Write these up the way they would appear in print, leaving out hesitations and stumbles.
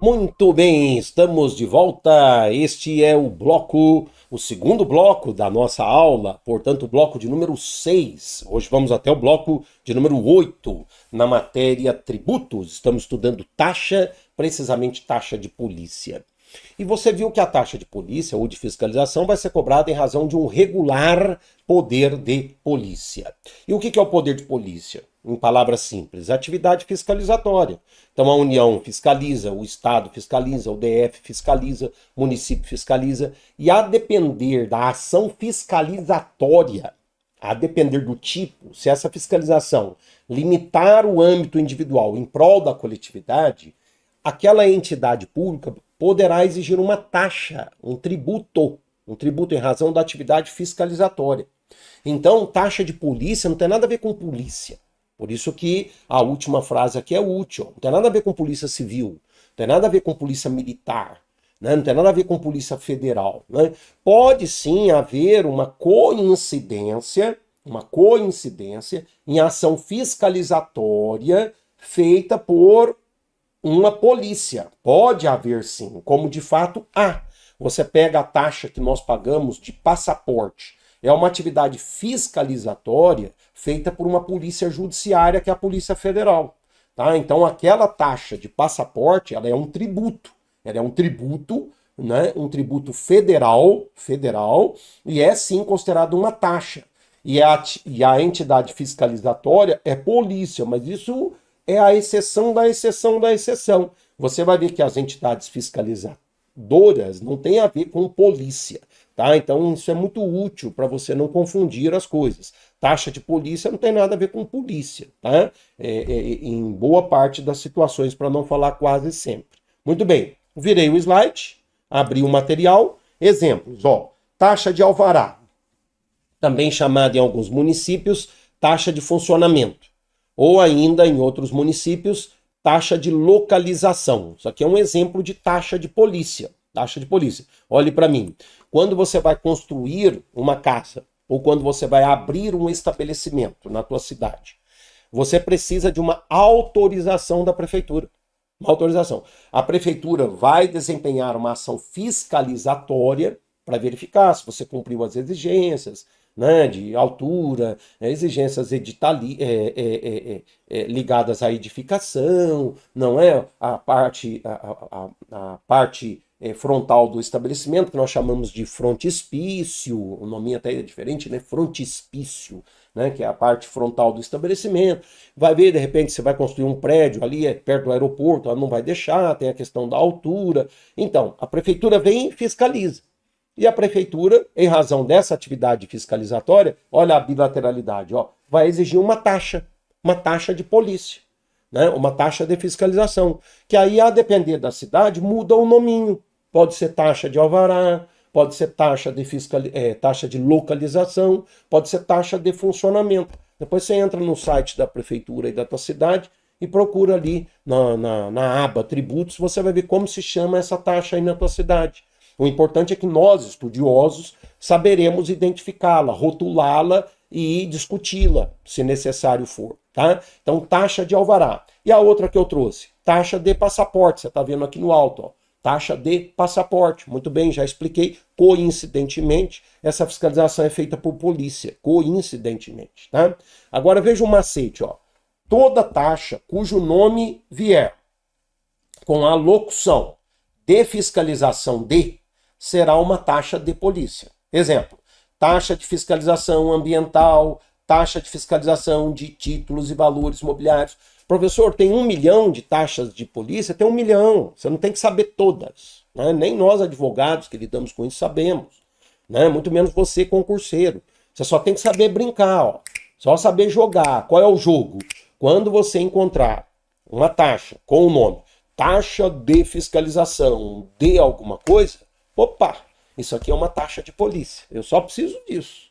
Muito bem, estamos de volta. Este é o segundo bloco da nossa aula, portanto, o bloco de número 6. Hoje vamos até o bloco de número 8, na matéria tributos. Estamos estudando taxa, precisamente taxa de polícia. E você viu que a taxa de polícia ou de fiscalização vai ser cobrada em razão de um regular poder de polícia. E o que é o poder de polícia? Em palavras simples, atividade fiscalizatória. Então a União fiscaliza, o Estado fiscaliza, o DF fiscaliza, o município fiscaliza. E a depender da ação fiscalizatória, a depender do tipo, se essa fiscalização limitar o âmbito individual em prol da coletividade, aquela entidade pública poderá exigir uma taxa, um tributo em razão da atividade fiscalizatória. Então, taxa de polícia não tem nada a ver com polícia. Por isso que a última frase aqui é útil. Não tem nada a ver com polícia civil, não tem nada a ver com polícia militar, né? Não tem nada a ver com polícia federal. Né? Pode sim haver uma coincidência em ação fiscalizatória feita por uma polícia. Pode haver sim, como de fato há. Você pega a taxa que nós pagamos de passaporte. É uma atividade fiscalizatória feita por uma polícia judiciária, que é a Polícia Federal. Tá? Então aquela taxa de passaporte, ela é um tributo. Ela é um tributo, né? Um tributo federal, e é sim considerado uma taxa. E a entidade fiscalizatória é polícia, mas isso é a exceção da exceção da exceção. Você vai ver que as entidades fiscalizadoras não têm a ver com polícia. Tá? Então isso é muito útil para você não confundir as coisas. Taxa de polícia não tem nada a ver com polícia, tá? Em boa parte das situações, para não falar quase sempre. Muito bem, virei o slide, abri o material, exemplos, ó, taxa de alvará, também chamada em alguns municípios taxa de funcionamento, ou ainda em outros municípios taxa de localização. Isso aqui é um exemplo de taxa de polícia. Taxa de polícia. Olhe para mim. Quando você vai construir uma casa ou quando você vai abrir um estabelecimento na tua cidade, você precisa de uma autorização da prefeitura. Uma autorização. A prefeitura vai desempenhar uma ação fiscalizatória para verificar se você cumpriu as exigências, né, de altura, exigências ligadas à edificação, não é? A parte frontal do estabelecimento, que nós chamamos de frontispício, o nome até é diferente, né? Frontispício, né? Que é a parte frontal do estabelecimento. Vai ver, de repente, você vai construir um prédio ali perto do aeroporto, ela não vai deixar, tem a questão da altura. Então, a prefeitura vem e fiscaliza. E a prefeitura, em razão dessa atividade fiscalizatória, olha a bilateralidade, ó, vai exigir uma taxa de polícia, né? Uma taxa de fiscalização, que aí, a depender da cidade, muda o nominho. Pode ser taxa de alvará, pode ser taxa de localização, pode ser taxa de funcionamento. Depois você entra no site da prefeitura e da tua cidade e procura ali na aba tributos, você vai ver como se chama essa taxa aí na tua cidade. O importante é que nós, estudiosos, saberemos identificá-la, rotulá-la e discuti-la, se necessário for. Tá? Então, taxa de alvará. E a outra que eu trouxe, taxa de passaporte. Você está vendo aqui no alto, ó. Taxa de passaporte. Muito bem, já expliquei. Coincidentemente, essa fiscalização é feita por polícia. Coincidentemente. Tá? Agora veja o macete. Ó. Toda taxa cujo nome vier com a locução de fiscalização de será uma taxa de polícia. Exemplo, taxa de fiscalização ambiental, taxa de fiscalização de títulos e valores imobiliários. Professor, tem 1 milhão de taxas de polícia? Tem 1 milhão. Você não tem que saber todas. Né? Nem nós, advogados, que lidamos com isso, sabemos. Né? Muito menos você, concurseiro. Você só tem que saber brincar. Ó. Só saber jogar. Qual é o jogo? Quando você encontrar uma taxa com o nome taxa de fiscalização de alguma coisa, opa, isso aqui é uma taxa de polícia. Eu só preciso disso.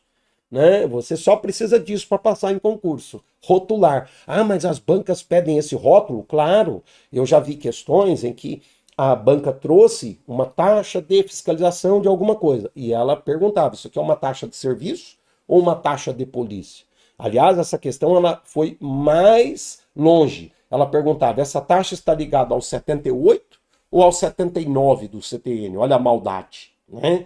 Né? Você só precisa disso para passar em concurso. Rotular. Ah, mas as bancas pedem esse rótulo? Claro, eu já vi questões em que a banca trouxe uma taxa de fiscalização de alguma coisa. E ela perguntava, isso aqui é uma taxa de serviço ou uma taxa de polícia? Aliás, essa questão ela foi mais longe. Ela perguntava, essa taxa está ligada ao 78 ou ao 79 do CTN? Olha a maldade, né?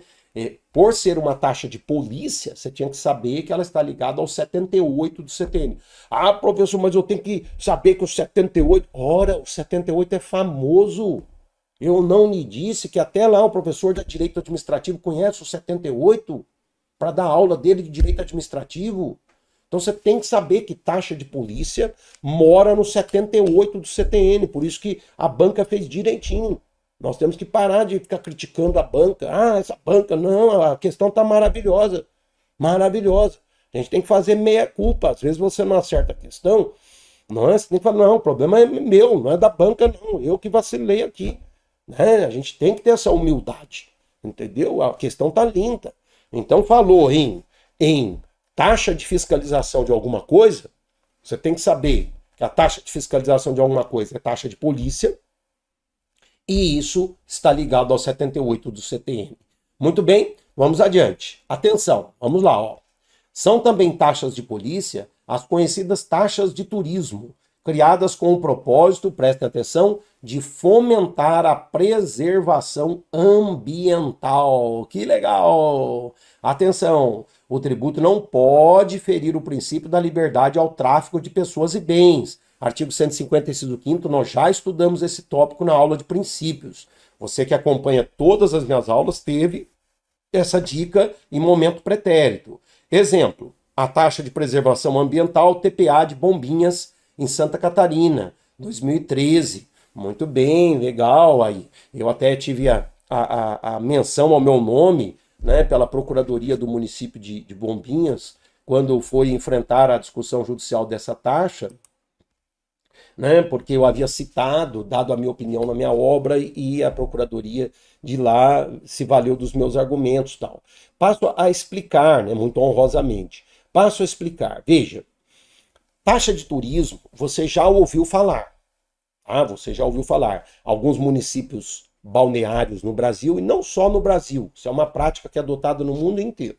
Por ser uma taxa de polícia, você tinha que saber que ela está ligada ao 78 do CTN. Ah, professor, mas eu tenho que saber que o 78... Ora, o 78 é famoso. Eu não lhe disse que até lá o professor de Direito Administrativo conhece o 78 para dar aula dele de Direito Administrativo. Então você tem que saber que taxa de polícia mora no 78 do CTN, por isso que a banca fez direitinho. Nós temos que parar de ficar criticando a banca. Ah, essa banca, não, a questão está maravilhosa. Maravilhosa. A gente tem que fazer meia-culpa. Às vezes você não acerta a questão, não é? Você tem que falar, não, o problema é meu, não é da banca, não. Eu que vacilei aqui. Né? A gente tem que ter essa humildade. Entendeu? A questão está linda. Então falou em taxa de fiscalização de alguma coisa, você tem que saber que a taxa de fiscalização de alguma coisa é taxa de polícia, e isso está ligado ao 78 do CTN. Muito bem, vamos adiante. Atenção, vamos lá. Ó. São também taxas de polícia as conhecidas taxas de turismo, criadas com o propósito, prestem atenção, de fomentar a preservação ambiental. Que legal! Atenção, o tributo não pode ferir o princípio da liberdade ao tráfico de pessoas e bens. Artigo 156 do 5º, nós já estudamos esse tópico na aula de princípios. Você que acompanha todas as minhas aulas teve essa dica em momento pretérito. Exemplo, a taxa de preservação ambiental, TPA de Bombinhas, em Santa Catarina, 2013. Muito bem, legal. Aí eu até tive a menção ao meu nome, né, pela Procuradoria do município de Bombinhas, quando foi enfrentar a discussão judicial dessa taxa, né, porque eu havia citado, dado a minha opinião na minha obra, e a Procuradoria de lá se valeu dos meus argumentos. Tal. Passo a explicar, né, muito honrosamente. Passo a explicar. Veja, taxa de turismo, você já ouviu falar. Ah, você já ouviu falar. Alguns municípios balneários no Brasil, e não só no Brasil, isso é uma prática que é adotada no mundo inteiro.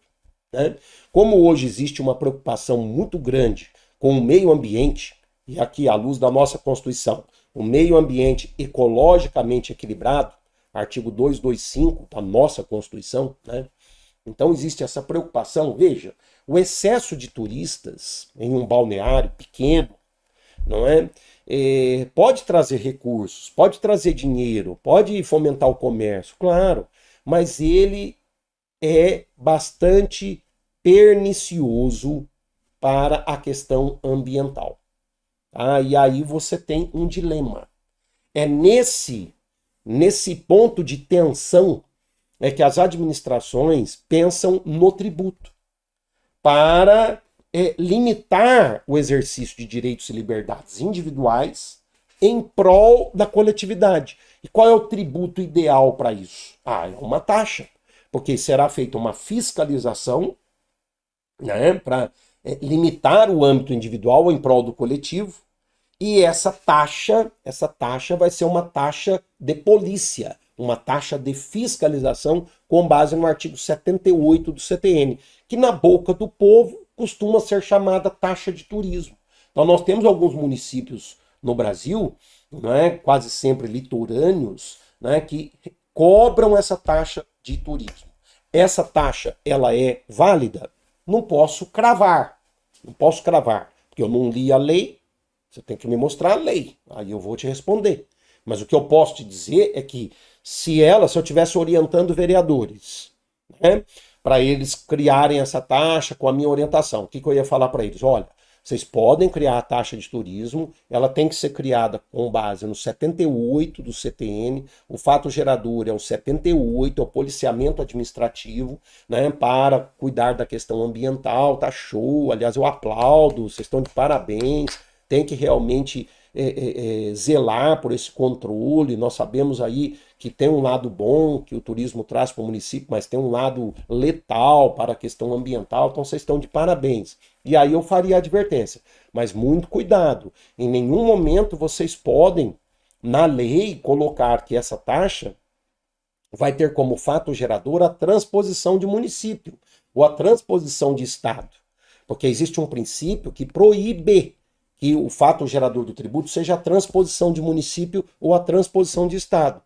Né? Como hoje existe uma preocupação muito grande com o meio ambiente, e aqui à luz da nossa Constituição, o meio ambiente ecologicamente equilibrado, artigo 225 da nossa Constituição, né? Então existe essa preocupação. Veja, o excesso de turistas em um balneário pequeno, não é? Pode trazer recursos, pode trazer dinheiro, pode fomentar o comércio, claro, mas ele é bastante pernicioso para a questão ambiental. Ah, e aí você tem um dilema. É nesse ponto de tensão que as administrações pensam no tributo para limitar o exercício de direitos e liberdades individuais em prol da coletividade. E qual é o tributo ideal para isso? Ah, é uma taxa, porque será feita uma fiscalização, né, para limitar o âmbito individual em prol do coletivo, e essa taxa vai ser uma taxa de polícia, uma taxa de fiscalização com base no artigo 78 do CTN, que na boca do povo costuma ser chamada taxa de turismo. Então nós temos alguns municípios no Brasil, né, quase sempre litorâneos, né, que cobram essa taxa de turismo. Essa taxa, ela é válida? Não posso cravar, porque eu não li a lei. Você tem que me mostrar a lei, aí eu vou te responder. Mas o que eu posso te dizer é que se eu estivesse orientando vereadores, né, para eles criarem essa taxa com a minha orientação, o que eu ia falar para eles? Olha, vocês podem criar a taxa de turismo, ela tem que ser criada com base no 78 do CTN, o fato gerador é o 78, é o policiamento administrativo, né, para cuidar da questão ambiental, tá show, aliás eu aplaudo, vocês estão de parabéns. Tem que realmente zelar por esse controle. Nós sabemos aí que tem um lado bom que o turismo traz para o município, mas tem um lado letal para a questão ambiental, então vocês estão de parabéns. E aí eu faria a advertência, mas muito cuidado, em nenhum momento vocês podem, na lei, colocar que essa taxa vai ter como fato gerador a transposição de município ou a transposição de estado, porque existe um princípio que proíbe que o fato gerador do tributo seja a transposição de município ou a transposição de estado.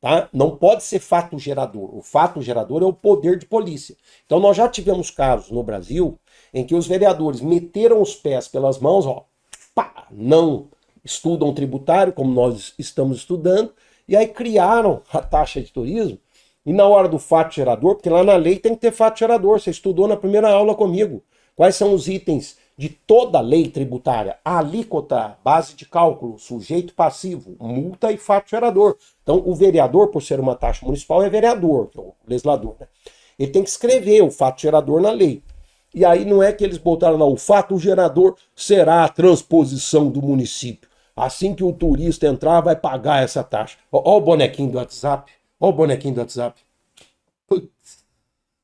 tá? Não pode ser fato gerador. O fato gerador é o poder de polícia. Então nós já tivemos casos no Brasil em que os vereadores meteram os pés pelas mãos, ó, pá, não estudam tributário, como nós estamos estudando, e aí criaram a taxa de turismo, e na hora do fato gerador, porque lá na lei tem que ter fato gerador, você estudou na primeira aula comigo, quais são os itens de toda a lei tributária? A alíquota, base de cálculo, sujeito passivo, multa e fato gerador. Então o vereador, por ser uma taxa municipal, é vereador, que é o legislador, né? Ele tem que escrever o fato gerador na lei. E aí não é que eles botaram lá, o fato gerador será a transposição do município. Assim que o turista entrar, vai pagar essa taxa. Ó o bonequinho do WhatsApp. Ó o bonequinho do WhatsApp. Putz,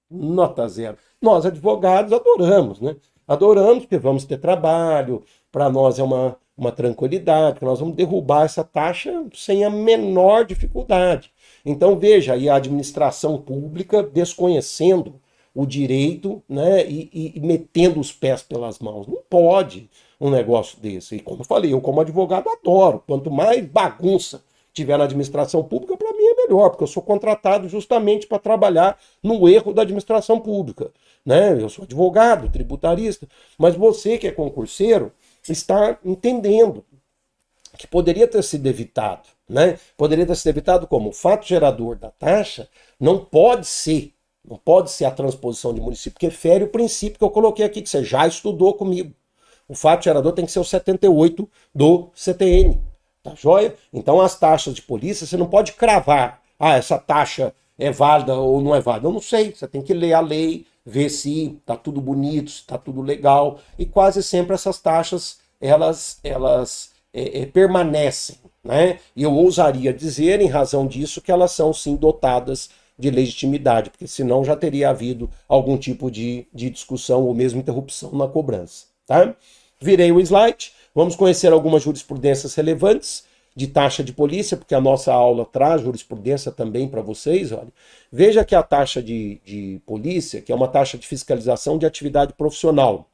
nota zero. Nós, advogados, adoramos, né? Adoramos porque vamos ter trabalho, para nós é uma tranquilidade, que nós vamos derrubar essa taxa sem a menor dificuldade. Então, veja aí a administração pública desconhecendo o direito, né, e metendo os pés pelas mãos. Não pode um negócio desse. E como eu falei, eu como advogado adoro. Quanto mais bagunça tiver na administração pública, para mim é melhor, porque eu sou contratado justamente para trabalhar no erro da administração pública. Né? Eu sou advogado, tributarista, mas você que é concurseiro está entendendo que poderia ter sido evitado. Né? Poderia ter sido evitado como? O fato gerador da taxa não pode ser a transposição de município, porque fere o princípio que eu coloquei aqui, que você já estudou comigo. O fato gerador tem que ser o 78 do CTN. Tá joia? Então as taxas de polícia, você não pode cravar. Ah, essa taxa é válida ou não é válida. Eu não sei. Você tem que ler a lei, ver se tá tudo bonito, se tá tudo legal. E quase sempre essas taxas, elas permanecem. Né? E eu ousaria dizer, em razão disso, que elas são sim dotadas de legitimidade, porque senão já teria havido algum tipo de discussão ou mesmo interrupção na cobrança. Tá? Virei o slide, vamos conhecer algumas jurisprudências relevantes de taxa de polícia, porque a nossa aula traz jurisprudência também para vocês. Olha. Veja que a taxa de polícia, que é uma taxa de fiscalização de atividade profissional,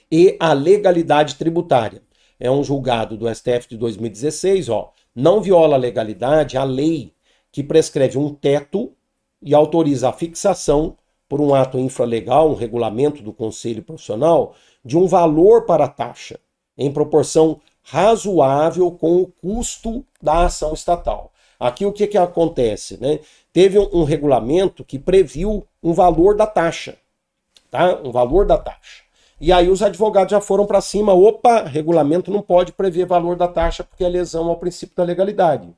e a legalidade tributária. É um julgado do STF de 2016, ó, não viola a legalidade, a lei que prescreve um teto e autoriza a fixação por um ato infralegal, um regulamento do Conselho Profissional, de um valor para a taxa, em proporção razoável com o custo da ação estatal. Aqui o que acontece? Né? Teve um regulamento que previu um valor da taxa, tá? Um valor da taxa. E aí os advogados já foram para cima, opa, regulamento não pode prever valor da taxa porque é lesão ao princípio da legalidade.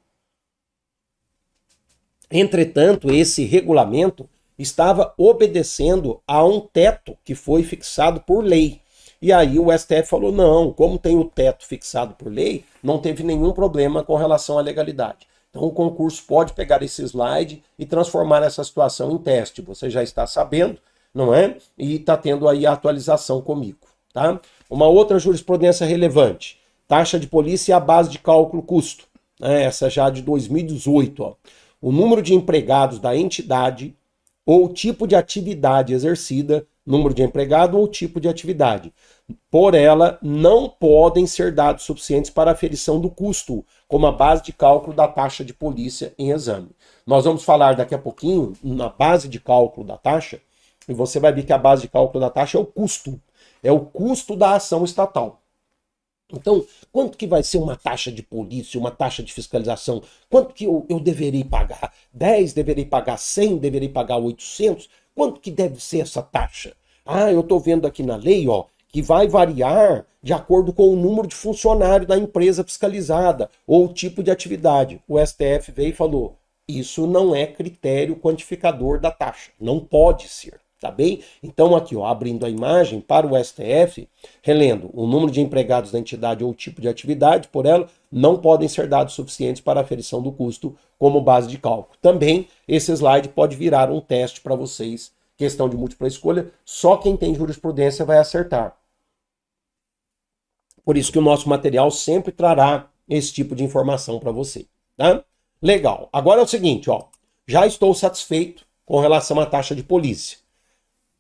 Entretanto, esse regulamento estava obedecendo a um teto que foi fixado por lei. E aí o STF falou, não, como tem o teto fixado por lei, não teve nenhum problema com relação à legalidade. Então o concurso pode pegar esse slide e transformar essa situação em teste. Você já está sabendo, não é? E está tendo aí a atualização comigo. Tá? Uma outra jurisprudência relevante, taxa de polícia à base de cálculo custo. Essa já de 2018, ó. O número de empregados da entidade ou tipo de atividade exercida, número de empregado ou tipo de atividade. Por ela, não podem ser dados suficientes para a aferição do custo, como a base de cálculo da taxa de polícia em exame. Nós vamos falar daqui a pouquinho na base de cálculo da taxa, e você vai ver que a base de cálculo da taxa é o custo da ação estatal. Então, quanto que vai ser uma taxa de polícia, uma taxa de fiscalização? Quanto que eu deverei pagar? 10? Deverei pagar 100? Deverei pagar 800? Quanto que deve ser essa taxa? Ah, eu estou vendo aqui na lei, ó, que vai variar de acordo com o número de funcionários da empresa fiscalizada ou o tipo de atividade. O STF veio e falou, isso não é critério quantificador da taxa, não pode ser. Tá bem? Então aqui, ó, abrindo a imagem para o STF, relendo, o número de empregados da entidade ou tipo de atividade por ela não podem ser dados suficientes para a aferição do custo como base de cálculo. Também esse slide pode virar um teste para vocês, questão de múltipla escolha, só quem tem jurisprudência vai acertar. Por isso que o nosso material sempre trará esse tipo de informação para você. Tá? Legal. Agora é o seguinte, ó, já estou satisfeito com relação à taxa de polícia.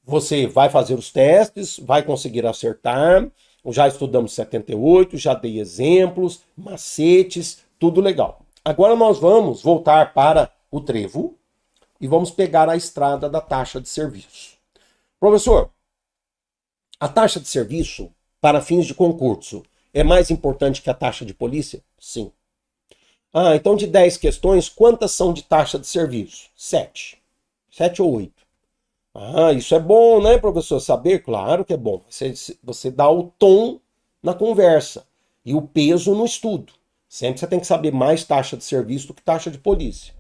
Você vai fazer os testes, vai conseguir acertar. Já estudamos 78, já dei exemplos, macetes, tudo legal. Agora nós vamos voltar para o trevo e vamos pegar a estrada da taxa de serviço. Professor, a taxa de serviço para fins de concurso é mais importante que a taxa de polícia? Sim. Ah, então de 10 questões, quantas são de taxa de serviço? 7. 7 ou 8. Ah, isso é bom, né, professor? Saber? Claro que é bom. Você dá o tom na conversa e o peso no estudo. Sempre você tem que saber mais taxa de serviço do que taxa de polícia.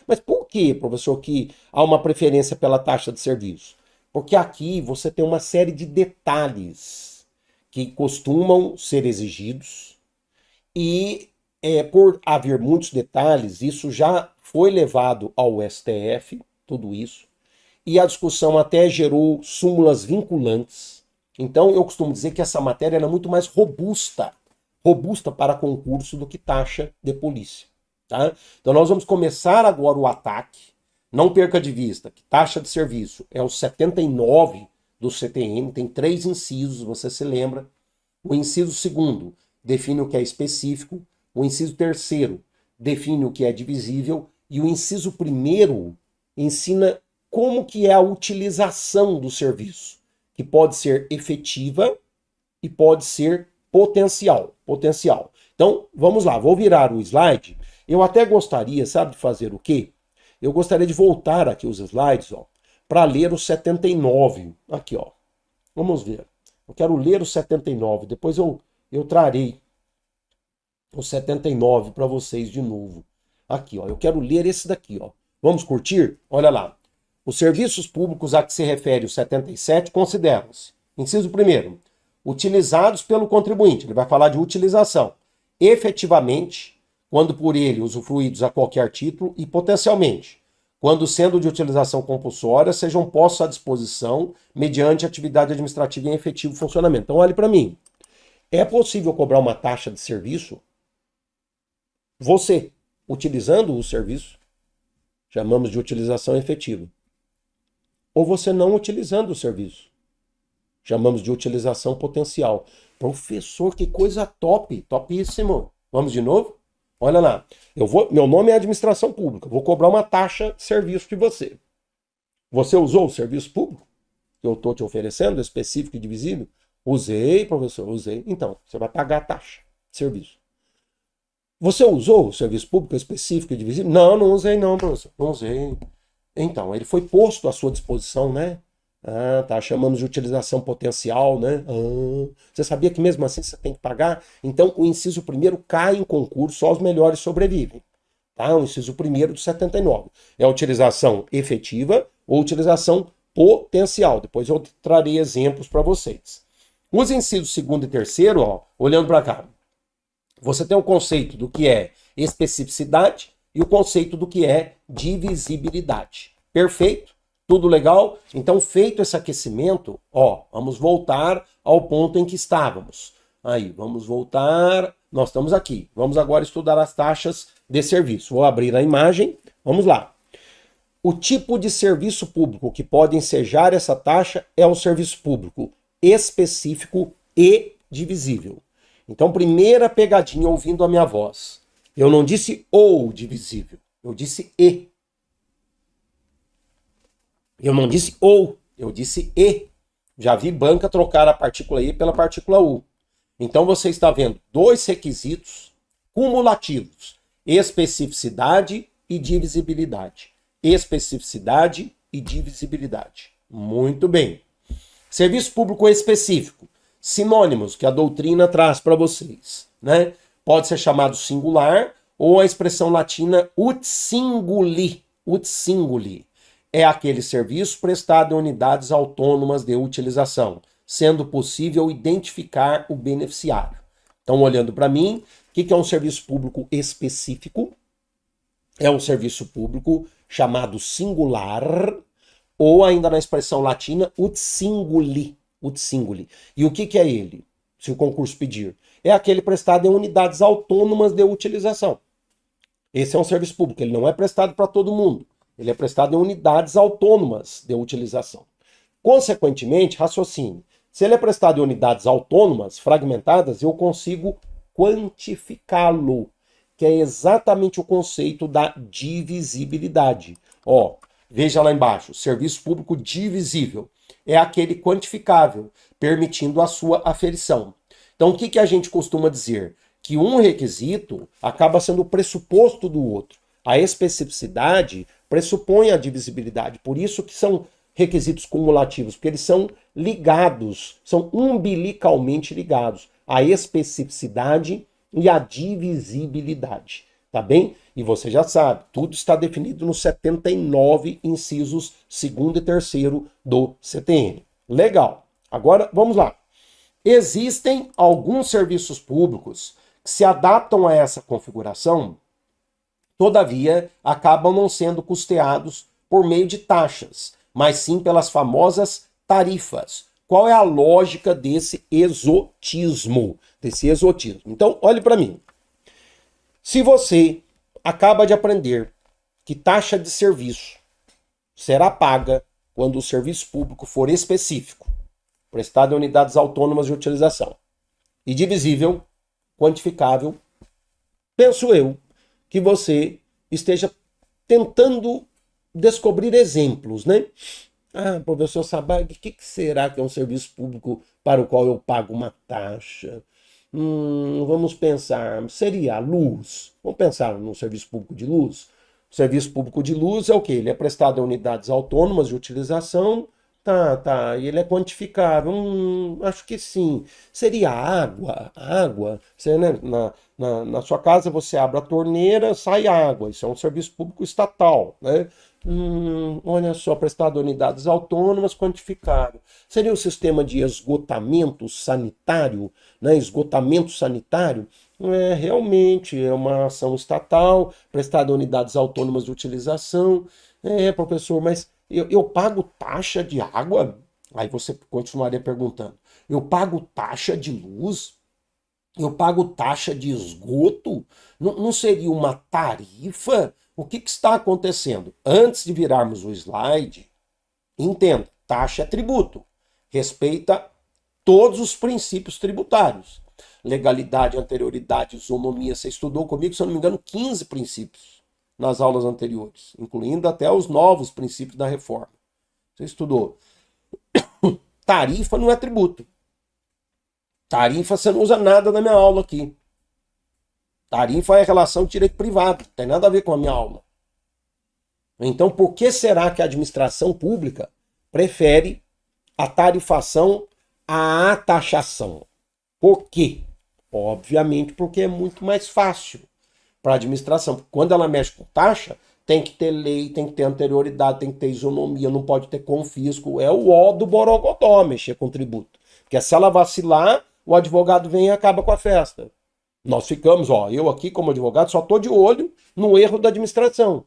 Mas por que, professor, que há uma preferência pela taxa de serviço? Porque aqui você tem uma série de detalhes que costumam ser exigidos e por haver muitos detalhes, isso já foi levado ao STF, tudo isso, e a discussão até gerou súmulas vinculantes. Então eu costumo dizer que essa matéria é muito mais robusta para concurso do que taxa de polícia. Tá? Então nós vamos começar agora o ataque. Não perca de vista que taxa de serviço é o 79 do CTN, tem 3 incisos, você se lembra. O inciso 2º define o que é específico, o inciso 3º define o que é divisível e o inciso 1º ensina como que é a utilização do serviço, que pode ser efetiva e pode ser potencial. Então, vamos lá, vou virar o slide. Eu até gostaria, sabe, de fazer o quê? Eu gostaria de voltar aqui os slides, ó, para ler o 79. Aqui, ó. Vamos ver. Eu quero ler o 79, depois eu trarei o 79 para vocês de novo. Aqui, ó, eu quero ler esse daqui, ó. Vamos curtir? Olha lá. Os serviços públicos a que se refere o 77 consideram-se, inciso 1º, utilizados pelo contribuinte, ele vai falar de utilização, efetivamente, quando por ele usufruídos a qualquer título, e potencialmente, quando sendo de utilização compulsória, sejam postos à disposição mediante atividade administrativa em efetivo funcionamento. Então, olhe para mim. É possível cobrar uma taxa de serviço? Você, utilizando o serviço, chamamos de utilização efetiva. Ou você não utilizando o serviço, chamamos de utilização potencial. Professor, que coisa top, topíssimo. Vamos de novo? Olha lá, meu nome é administração pública, vou cobrar uma taxa de serviço de você. Você usou o serviço público que eu estou te oferecendo, específico e divisível? Usei, professor, usei. Então, você vai pagar a taxa de serviço. Você usou o serviço público específico e divisível? Não usei não, professor, não usei. Então, ele foi posto à sua disposição, né? Ah, tá, chamamos de utilização potencial, né? Você sabia que mesmo assim você tem que pagar? Então, o inciso 1º cai em concurso, só os melhores sobrevivem. Tá? O inciso 1º do 79. É a utilização efetiva ou utilização potencial. Depois eu trarei exemplos para vocês. Os incisos 2º e 3º, ó, olhando para cá, você tem o conceito do que é especificidade e o conceito do que é divisibilidade. Perfeito? Tudo legal? Então, feito esse aquecimento, ó, vamos voltar ao ponto em que estávamos. Aí, vamos voltar. Nós estamos aqui. Vamos agora estudar as taxas de serviço. Vou abrir a imagem. Vamos lá. O tipo de serviço público que pode ensejar essa taxa é o serviço público específico e divisível. Então, primeira pegadinha ouvindo a minha voz. Eu não disse ou divisível, eu disse e. Eu não disse ou, eu disse e. Já vi banca trocar a partícula I pela partícula U. Então você está vendo 2 requisitos cumulativos: especificidade e divisibilidade. Especificidade e divisibilidade. Muito bem. Serviço público específico. Sinônimos que a doutrina traz para vocês, né? Pode ser chamado singular ou a expressão latina ut singuli. Ut singuli. É aquele serviço prestado em unidades autônomas de utilização, sendo possível identificar o beneficiário. Então, olhando para mim, o que é um serviço público específico? É um serviço público chamado singular, ou ainda na expressão latina, ut singuli. Ut singuli. E o que é ele, se o concurso pedir? É aquele prestado em unidades autônomas de utilização. Esse é um serviço público, ele não é prestado para todo mundo. Ele é prestado em unidades autônomas de utilização. Consequentemente, raciocine. Se ele é prestado em unidades autônomas, fragmentadas, eu consigo quantificá-lo. que é exatamente o conceito da divisibilidade. Ó, veja lá embaixo, serviço público divisível é aquele quantificável, permitindo a sua aferição. Então, o que a gente costuma dizer? Que um requisito acaba sendo o pressuposto do outro. A especificidade pressupõe a divisibilidade, por isso que são requisitos cumulativos, porque eles são ligados, são umbilicalmente ligados, a especificidade e a divisibilidade, tá bem? E você já sabe, tudo está definido nos 79 incisos 2º e 3º do CTN. Legal. Agora, vamos lá. Existem alguns serviços públicos que se adaptam a essa configuração, todavia, acabam não sendo custeados por meio de taxas, mas sim pelas famosas tarifas. Qual é a lógica desse exotismo? Então, olhe para mim. Se você acaba de aprender que taxa de serviço será paga quando o serviço público for específico, prestado em unidades autônomas de utilização, e divisível, quantificável, penso eu que você esteja tentando descobrir exemplos, né? Ah, professor Sabag, o que será que é um serviço público para o qual eu pago uma taxa? Vamos pensar, seria a luz. Vamos pensar no serviço público de luz. O serviço público de luz é o quê? Ele é prestado em unidades autônomas de utilização, e ele é quantificável. Acho que sim. Seria água. Você, né, na sua casa você abre a torneira, sai água. Isso é um serviço público estatal, né? Olha só, prestado a unidades autônomas, quantificável. Seria o sistema de esgotamento sanitário, né? Esgotamento sanitário realmente é uma ação estatal, prestada a unidades autônomas de utilização. Professor, mas eu pago taxa de água? Aí você continuaria perguntando. Eu pago taxa de luz? Eu pago taxa de esgoto? Não seria uma tarifa? O que está acontecendo? Antes de virarmos o slide, entenda, taxa é tributo. Respeita todos os princípios tributários. Legalidade, anterioridade, isonomia. Você estudou comigo, se eu não me engano, 15 princípios nas aulas anteriores, incluindo até os novos princípios da reforma. Você estudou. Tarifa não é tributo. Tarifa você não usa nada na minha aula aqui. Tarifa é relação de direito privado, não tem nada a ver com a minha aula. Então, por que será que a administração pública prefere a tarifação à taxação? Por quê? Obviamente porque é muito mais fácil para a administração. Quando ela mexe com taxa, tem que ter lei, tem que ter anterioridade, tem que ter isonomia, não pode ter confisco. É o ó do borogodó mexer com tributo. Porque se ela vacilar, o advogado vem e acaba com a festa. Nós ficamos, eu aqui como advogado, só estou de olho no erro da administração.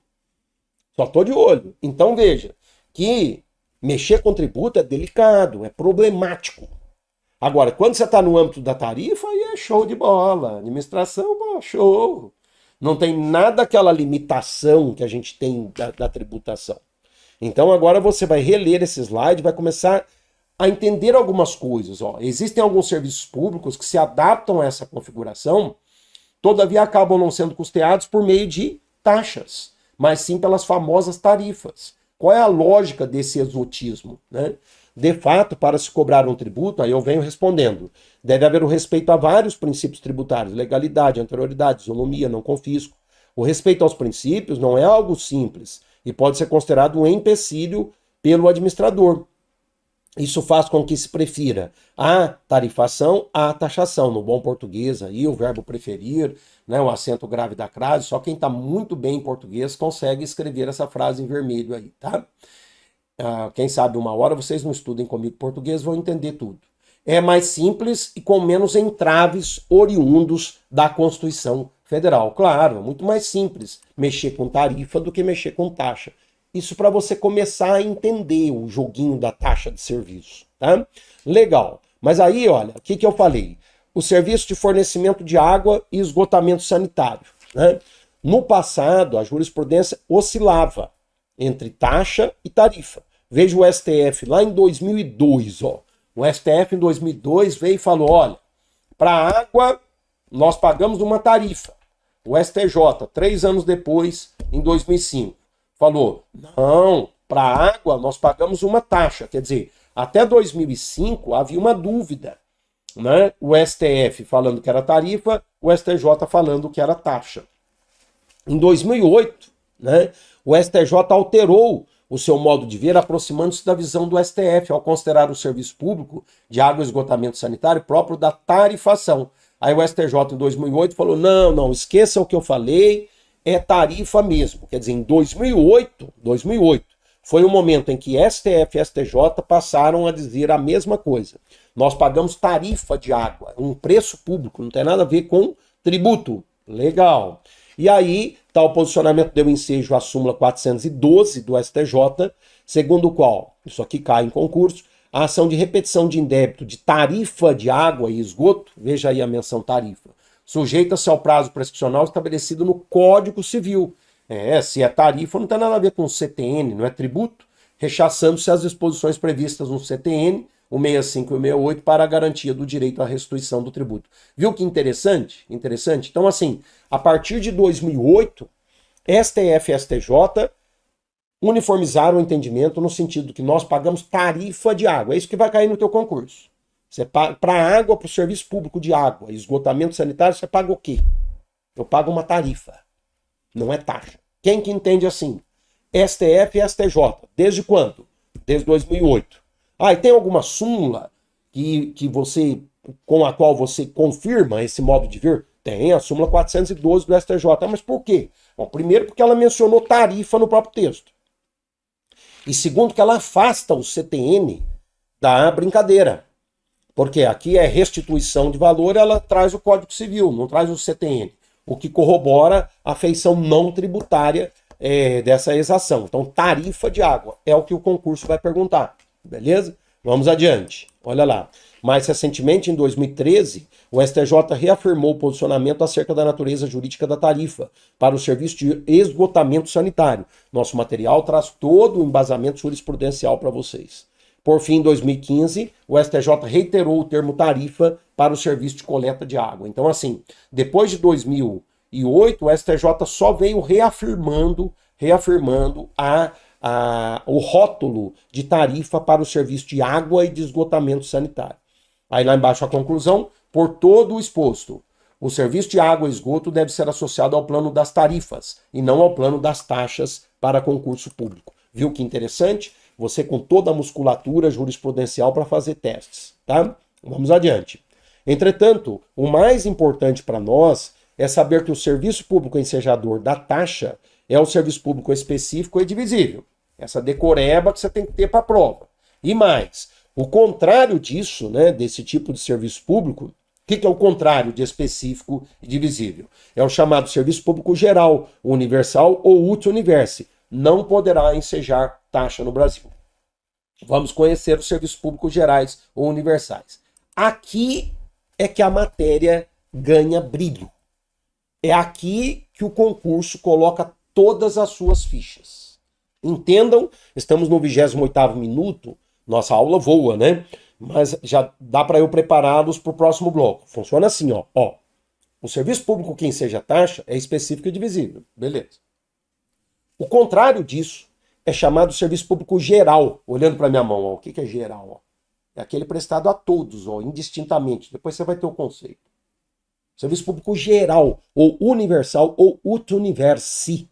Só estou de olho. Então veja, que mexer com tributo é delicado, é problemático. Agora, quando você está no âmbito da tarifa, aí é show de bola. Administração, show. Não tem nada aquela limitação que a gente tem da tributação. Então agora você vai reler esse slide, vai começar a entender algumas coisas. Existem alguns serviços públicos que se adaptam a essa configuração, todavia acabam não sendo custeados por meio de taxas, mas sim pelas famosas tarifas. Qual é a lógica desse exotismo, né? De fato, para se cobrar um tributo, aí eu venho respondendo, deve haver o respeito a vários princípios tributários, legalidade, anterioridade, isonomia, não confisco. O respeito aos princípios não é algo simples e pode ser considerado um empecilho pelo administrador. Isso faz com que se prefira a tarifação à taxação. No bom português, aí, o verbo preferir, né, o acento grave da crase, só quem está muito bem em português consegue escrever essa frase em vermelho aí, tá? Quem sabe uma hora vocês não estudem comigo português, vão entender tudo. É mais simples e com menos entraves oriundos da Constituição Federal. Claro, é muito mais simples mexer com tarifa do que mexer com taxa. Isso para você começar a entender o joguinho da taxa de serviço, tá? Legal. Mas aí, olha, o que eu falei? O serviço de fornecimento de água e esgotamento sanitário, né? No passado, a jurisprudência oscilava entre taxa e tarifa. Veja o STF lá em 2002, O STF em 2002 veio e falou, olha, para água nós pagamos uma tarifa, O STJ, 3 anos depois, em 2005, falou, não, para água nós pagamos uma taxa. Quer dizer, até 2005 havia uma dúvida, né? O STF falando que era tarifa, o STJ falando que era taxa. Em 2008, né, o STJ alterou o seu modo de ver, aproximando-se da visão do STF, ao considerar o serviço público de água e esgotamento sanitário próprio da tarifação. Aí o STJ em 2008 falou, não, esqueça o que eu falei, é tarifa mesmo. Quer dizer, em 2008, foi o momento em que STF e STJ passaram a dizer a mesma coisa. Nós pagamos tarifa de água, um preço público, não tem nada a ver com tributo. Legal. E aí, tal posicionamento deu ensejo à súmula 412 do STJ, segundo o qual, isso aqui cai em concurso, a ação de repetição de indébito de tarifa de água e esgoto, veja aí a menção tarifa, sujeita-se ao prazo prescricional estabelecido no Código Civil. Se é tarifa, não tem nada a ver com CTN, não é tributo, rechaçando-se as disposições previstas no CTN, o 65 e o 68, para a garantia do direito à restituição do tributo. Viu que interessante? Interessante? Então, assim, a partir de 2008, STF e STJ uniformizaram o entendimento no sentido que nós pagamos tarifa de água. É isso que vai cair no teu concurso. Você paga para água, para o serviço público de água, esgotamento sanitário, você paga o quê? Eu pago uma tarifa, não é taxa. Quem que entende assim? STF e STJ. Desde quando? Desde 2008. E tem alguma súmula com a qual você confirma esse modo de ver? Tem a súmula 412 do STJ. Mas por quê? Bom, primeiro porque ela mencionou tarifa no próprio texto. E segundo que ela afasta o CTN da brincadeira. Porque aqui é restituição de valor, ela traz o Código Civil, não traz o CTN. O que corrobora a feição não tributária dessa exação. Então, tarifa de água é o que o concurso vai perguntar. Beleza? Vamos adiante. Olha lá. Mais recentemente, em 2013, o STJ reafirmou o posicionamento acerca da natureza jurídica da tarifa para o serviço de esgotamento sanitário. Nosso material traz todo o embasamento jurisprudencial para vocês. Por fim, em 2015, o STJ reiterou o termo tarifa para o serviço de coleta de água. Então, assim, depois de 2008, o STJ só veio reafirmando o rótulo de tarifa para o serviço de água e de esgotamento sanitário. Aí lá embaixo a conclusão, por todo o exposto, o serviço de água e esgoto deve ser associado ao plano das tarifas e não ao plano das taxas para concurso público. Viu que interessante? Você com toda a musculatura jurisprudencial para fazer testes, tá? Vamos adiante. Entretanto, o mais importante para nós é saber que o serviço público ensejador da taxa é o serviço público específico e divisível. Essa decoreba que você tem que ter para a prova. E mais, o contrário disso, né, desse tipo de serviço público, o que é o contrário de específico e divisível? É o chamado serviço público geral, universal ou ut universi. Não poderá ensejar taxa no Brasil. Vamos conhecer os serviços públicos gerais ou universais. Aqui é que a matéria ganha brilho. É aqui que o concurso coloca todas as suas fichas. Entendam, estamos no 28º minuto, nossa aula voa, né? Mas já dá para eu prepará-los para o próximo bloco. Funciona assim, ó. O serviço público que enseja taxa é específico e divisível. Beleza. O contrário disso é chamado serviço público geral. Olhando para minha mão, ó, o que é geral? Ó? É aquele prestado a todos, ó, indistintamente. Depois você vai ter o conceito. Serviço público geral, ou universal, ou ut universi.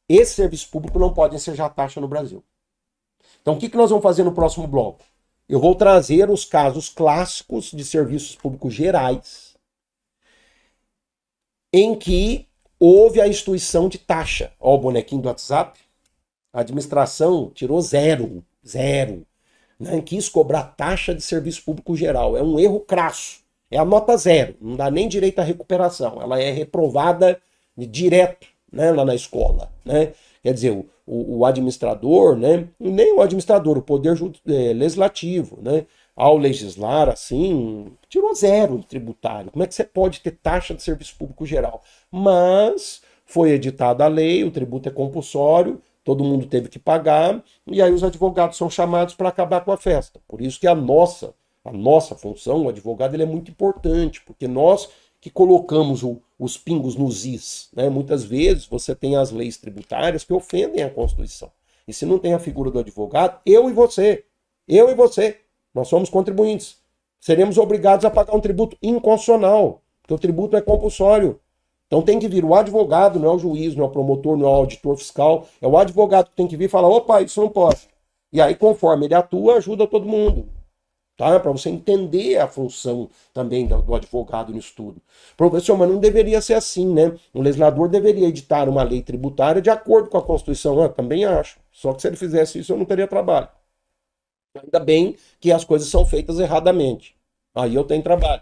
Esse serviço público não pode ensejar taxa no Brasil. Então, o que nós vamos fazer no próximo bloco? Eu vou trazer os casos clássicos de serviços públicos gerais em que houve a instituição de taxa. Ó, o bonequinho do WhatsApp. A administração tirou zero. Não quis cobrar taxa de serviço público geral. É um erro crasso. É a nota 0. Não dá nem direito à recuperação. Ela é reprovada direto, né, lá na escola. Né? Quer dizer, o administrador, né, nem o administrador, o poder legislativo, né, ao legislar assim, tirou 0 tributário. Como é que você pode ter taxa de serviço público geral? Mas foi editada a lei, o tributo é compulsório, todo mundo teve que pagar, e aí os advogados são chamados para acabar com a festa. Por isso que a nossa função, o advogado, ele é muito importante, porque nós que colocamos os pingos nos is, né? Muitas vezes você tem as leis tributárias que ofendem a Constituição. E se não tem a figura do advogado, eu e você, nós somos contribuintes. Seremos obrigados a pagar um tributo inconstitucional, porque o tributo é compulsório. Então tem que vir o advogado, não é o juiz, não é o promotor, não é o auditor fiscal, é o advogado que tem que vir e falar, opa, isso não pode. E aí, conforme ele atua, ajuda todo mundo. Tá? Para você entender a função também do advogado nisso tudo. Professor, mas não deveria ser assim, né? O legislador deveria editar uma lei tributária de acordo com a Constituição. Eu também acho. Só que se ele fizesse isso, eu não teria trabalho. Ainda bem que as coisas são feitas erradamente. Aí eu tenho trabalho.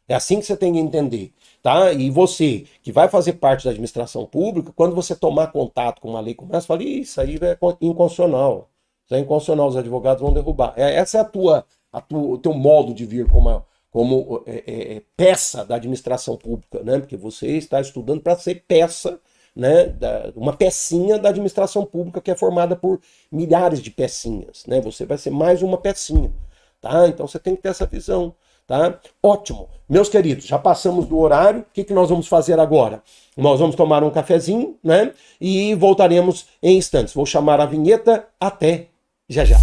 É assim que você tem que entender, tá? E você, que vai fazer parte da administração pública, quando você tomar contato com uma lei como essa, fala, isso aí é inconstitucional. Isso é inconstitucional, os advogados vão derrubar. Essa é o teu modo de vir como peça da administração pública, né? Porque você está estudando para ser peça, né? Uma pecinha da administração pública que é formada por milhares de pecinhas, né? Você vai ser mais uma pecinha, tá? Então você tem que ter essa visão. Tá? Ótimo. Meus queridos, já passamos do horário. O que nós vamos fazer agora? Nós vamos tomar um cafezinho, né? E voltaremos em instantes. Vou chamar a vinheta. Até já já.